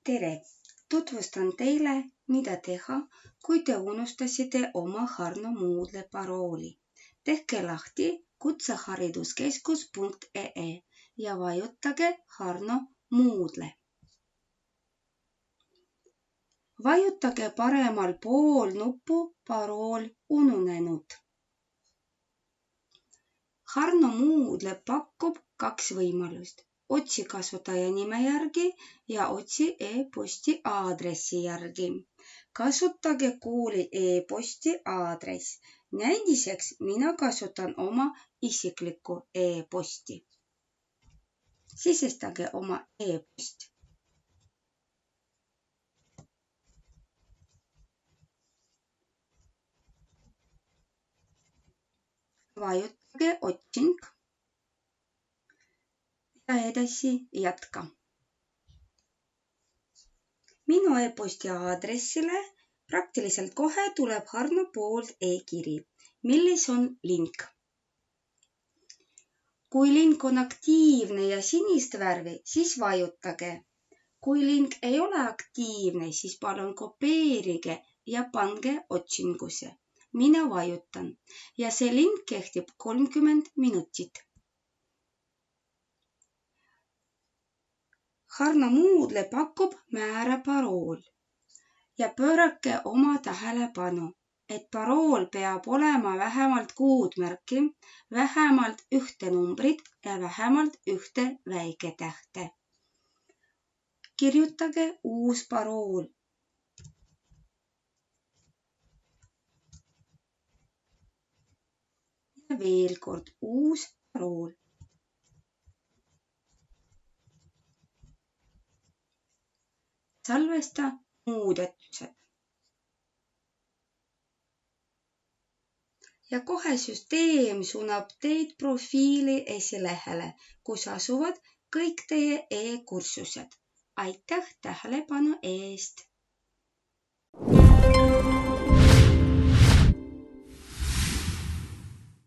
Tere! Tutvustan teile, mida teha, kui te unustasite oma Harno Moodle parooli. Tehke lahti kutsehariduskeskus.ee ja vajutage Harno Moodle. Vajutage paremal pool nuppu parool ununenud. Harno Moodle pakub 2 võimalust. Otsi kasutaja nime järgi ja otsi e-posti aadressi järgi. Kasutage kooli e-posti aadress. Näidiseks mina kasutan oma isiklikku e-posti. Sisestage oma e-post. Vajutage otsing. Ja edasi jätka. Minu e-posti aadressile praktiliselt kohe tuleb Harno poolt e-kiri, milles on link. Kui link on aktiivne ja sinist värvi, siis vajutage. Kui link ei ole aktiivne, siis palun kopeerige ja pange otsingusse. Mina vajutan ja see link kehtib 30 minutit. Harno Moodle pakub määra parool ja pöörake oma tähelepanu, et parool peab olema vähemalt 6 märki, vähemalt 1 numbrit ja vähemalt 1 väiketähte. Kirjutage uus parool. Ja veel kord uus parool. Salvesta muudatused. Ja kohe süsteem suunab teid profiili esilehele, kus asuvad kõik teie e-kursused. Aitäh tähelepanu eest!